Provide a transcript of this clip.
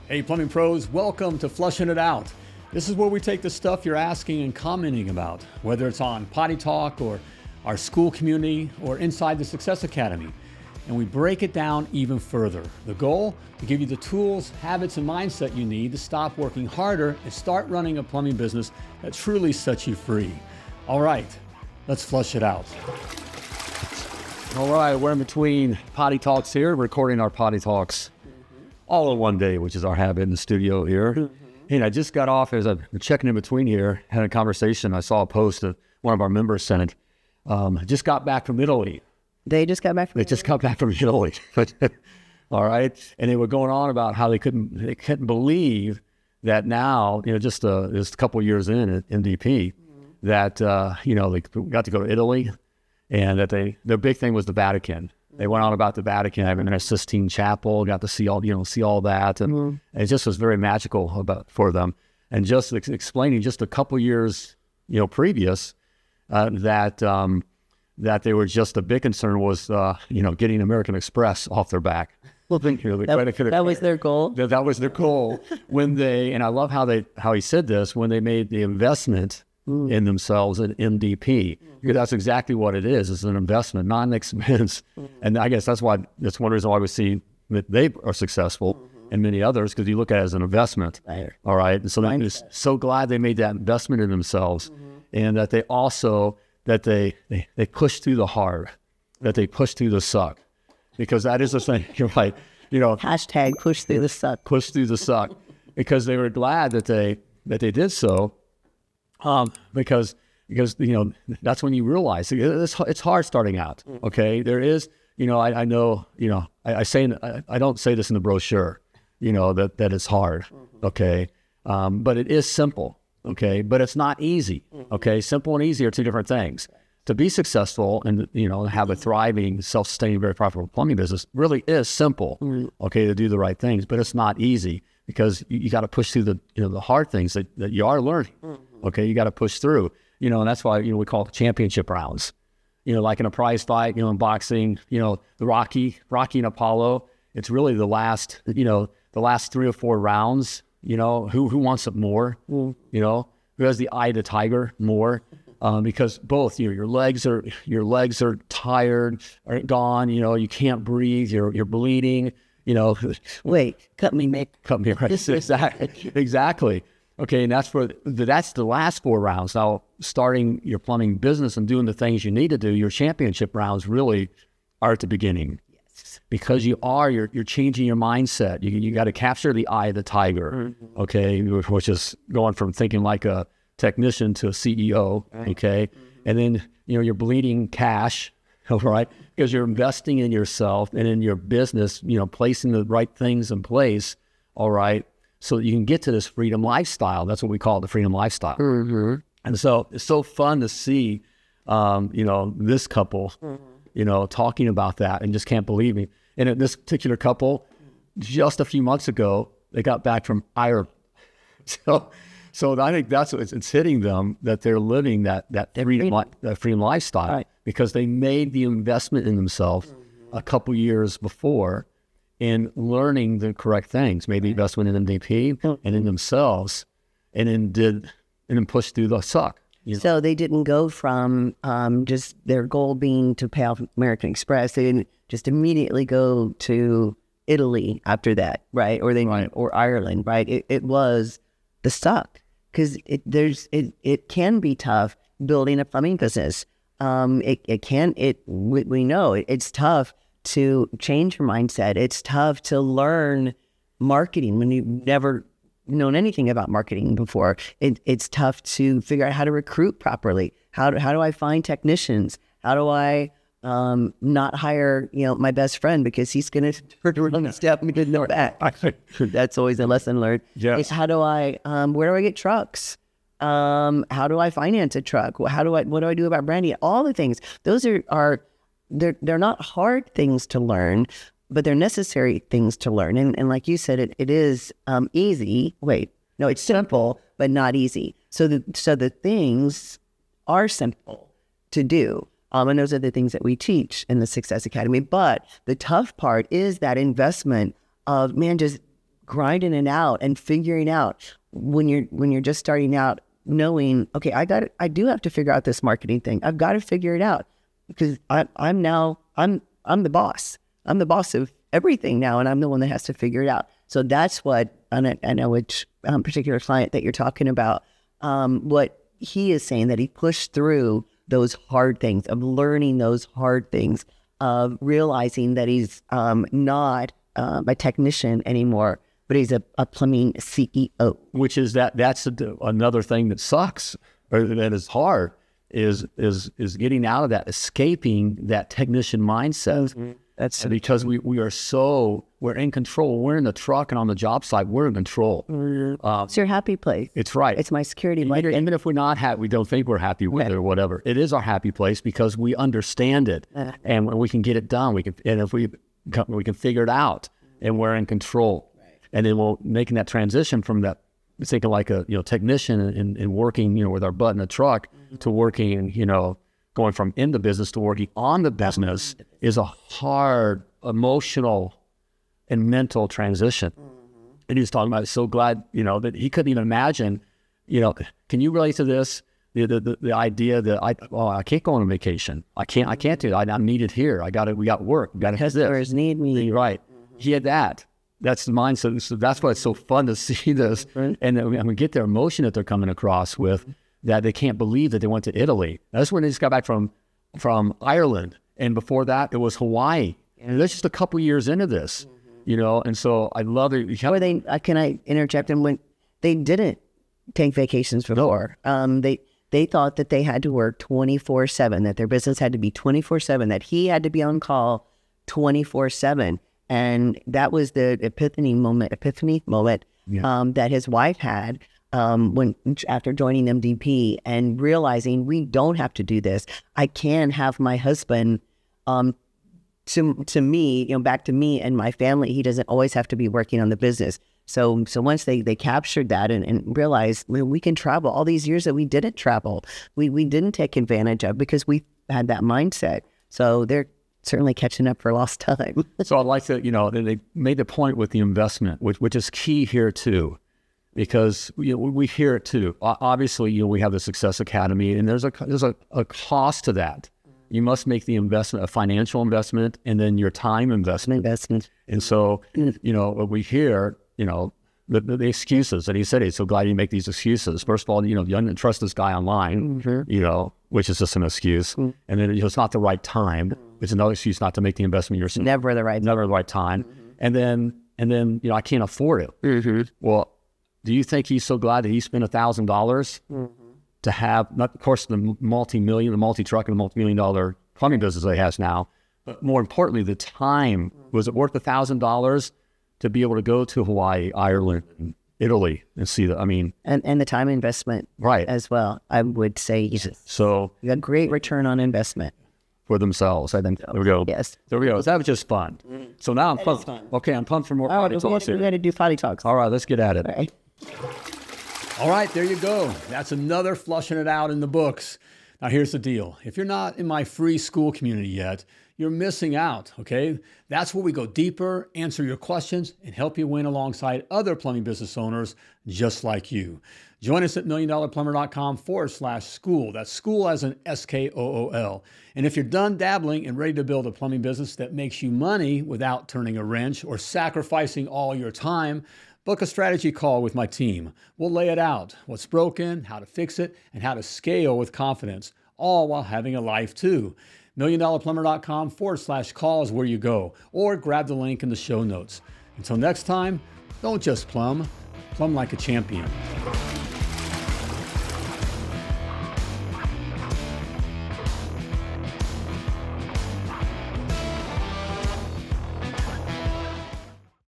Hey, plumbing pros, welcome to Flushing It Out. This is where we take the stuff you're asking and commenting about, whether it's on Potty Talk or our school community or inside the Success Academy, and we break it down even further. The goal, to give you the tools, habits, and mindset you need to stop working harder and start running a plumbing business that truly sets you free. All right, let's flush it out. All right, we're in between Potty Talks here, recording our Potty Talks all in one day, which is our habit in the studio here. And I just got off, as I'm checking in between here, had a conversation. I saw a post that one of our members sent it. Just got back from Italy. They just got back from They just got back from Italy. All right. And they were going on about how they couldn't believe that now, just a couple of years in at MDP, that, they got to go to Italy, and that their big thing was the Vatican. They went on about the Vatican, having a Sistine Chapel, got to see all that. And it just was very magical for them. And just explaining just a couple years, previous, that they were just, a big concern was, getting American Express off their back. Well, that was their goal. That was their goal when and I love how he said this, when they made the investment in themselves at MDP, because that's exactly what it is. It's an investment, not an expense. And I guess that's one reason why we see that they are successful and many others, because you look at it as an investment. Right. All right. And so they're just so glad they made that investment in themselves, and that they also, that they push through the hard, that they push through the suck, because that is the thing. You're right. Hashtag push through the suck. Push through the suck, because they were glad that they did so. Because that's when you realize it's hard starting out. Okay, there is, I know, I don't say this in the brochure, that it's hard. Okay, but it is simple. Okay, but it's not easy. Okay, simple and easy are two different things. To be successful and have a thriving, self-sustaining, very profitable plumbing business really is simple. Okay, to do the right things, but it's not easy, because you got to push through the hard things that you are learning. Okay, you got to push through, and that's why, we call it championship rounds, like in a prize fight, in boxing, the Rocky and Apollo, it's really the last 3 or 4 rounds, who wants it more, who has the eye of the tiger more, because both, your legs are tired, are gone, you can't breathe, you're bleeding, Wait, cut me, Mick. Cut me, right? Exactly. Okay, and that's the last 4 rounds. Now, starting your plumbing business and doing the things you need to do, your championship rounds really are at the beginning. Yes. Because you're changing your mindset. You got to capture the eye of the tiger. Okay, which is going from thinking like a technician to a CEO. Okay, and then you're bleeding cash. All right, because you're investing in yourself and in your business. Placing the right things in place. All right. So that you can get to this freedom lifestyle. That's what we call it, the freedom lifestyle. And so it's so fun to see, this couple, talking about that, and just can't believe me. And this particular couple, just a few months ago, they got back from Ireland. So I think that's what it's hitting them, that they're living that freedom lifestyle, right, because they made the investment in themselves a couple years before, in learning the correct things, made the investment in MDP and in themselves, and then pushed through the suck. So they didn't go from just their goal being to pay off American Express. They didn't just immediately go to Italy after that, right? Or or Ireland, right? It was the suck, because it can be tough building a plumbing business. We know it's tough to change your mindset. It's tough to learn marketing when you've never known anything about marketing before. It's tough to figure out how to recruit properly. How do I find technicians? How do I not hire my best friend because he's going to turn around and stab me in the back? That's always a lesson learned. Yes. It's how do I where do I get trucks? How do I finance a truck? What do I do about branding? All the things. Those are they're not hard things to learn, but they're necessary things to learn. And like you said, it is easy. Wait, no, it's simple, but not easy. So the things are simple to do. And those are the things that we teach in the Success Academy. But the tough part is that investment of, man, just grinding it out and figuring out when you're just starting out, knowing, okay, I do have to figure out this marketing thing. I've got to figure it out because I'm the boss. I'm the boss of everything now, and I'm the one that has to figure it out. So that's what, and I know which particular client that you're talking about, what he is saying, that he pushed through those hard things, of learning those hard things, of realizing that he's not a technician anymore, but he's a plumbing CEO. Which is that's another thing that sucks, or that is hard, is getting out of that, escaping that technician mindset. Mm-hmm. That's because we're in control. We're in the truck and on the job site, we're in control. it's your happy place. It's right. It's my security blanket. Even if we're not happy, we don't think we're happy with it or whatever. It is our happy place because we understand it and we can get it done. And if we can figure it out, and we're in control. Right. And then we're making that transition from that, thinking like a technician and working with our butt in a truck to working going from in the business to working on the business is a hard emotional and mental transition. And he was talking about, so glad, that he couldn't even imagine, can you relate to this? The idea that I can't go on a vacation. I can't do that. I'm needed here. We got work. We got to have this. Customers need me. Right. He had that. That's the mindset. So that's why it's so fun to see this. Right. And then we get their emotion that they're coming across with, that they can't believe that they went to Italy. That's when they just got back from Ireland. And before that, it was Hawaii. And that's just a couple years into this, And so I love it. Or can I interject? And when they didn't take vacations before, they thought that they had to work 24/7, that their business had to be 24/7, that he had to be on call 24/7. And that was the epiphany moment that his wife had after joining MDP and realizing, we don't have to do this. I can have my husband to me, back to me and my family. He doesn't always have to be working on the business. So once they captured that and realized, we can travel. All these years that we didn't travel, we didn't take advantage of because we had that mindset. So they're certainly catching up for lost time. So I'd like to, they made the point with the investment, which is key here too, because we hear it too. Obviously, we have the Success Academy, and there's a cost to that. You must make the investment, a financial investment, and then your time investment. And so, what we hear, the excuses that he said, he's so glad you make these excuses. First of all, you don't trust this guy online, which is just an excuse. And then it's not the right time. It's another excuse not to make the investment yourself. Never the right time. And then I can't afford it. Well, do you think he's so glad that he spent $1,000 to have, not of course the multi-truck and the multi-million-dollar plumbing business that he has now, but more importantly, the time? Was it worth $1,000 to be able to go to Hawaii, Ireland, and Italy and see that? And the time investment, right, as well. I would say yes. So you got great return on investment for themselves. I think there we go. Yes, there we go. So that was just fun. So now I'm pumped. Okay, I'm pumped for more potty talks here. We got to do potty talks. All right, let's get at it. All right. All right, there you go. That's another flushing it out in the books. Now, here's the deal. If you're not in my free school community yet, you're missing out, okay? That's where we go deeper, answer your questions, and help you win alongside other plumbing business owners just like you. Join us at milliondollarplumber.com/school. That's school as in SKOOL. And if you're done dabbling and ready to build a plumbing business that makes you money without turning a wrench or sacrificing all your time, book a strategy call with my team. We'll lay it out, what's broken, how to fix it, and how to scale with confidence, all while having a life too. milliondollarplumber.com/call is where you go, or grab the link in the show notes. Until next time, don't just plumb like a champion.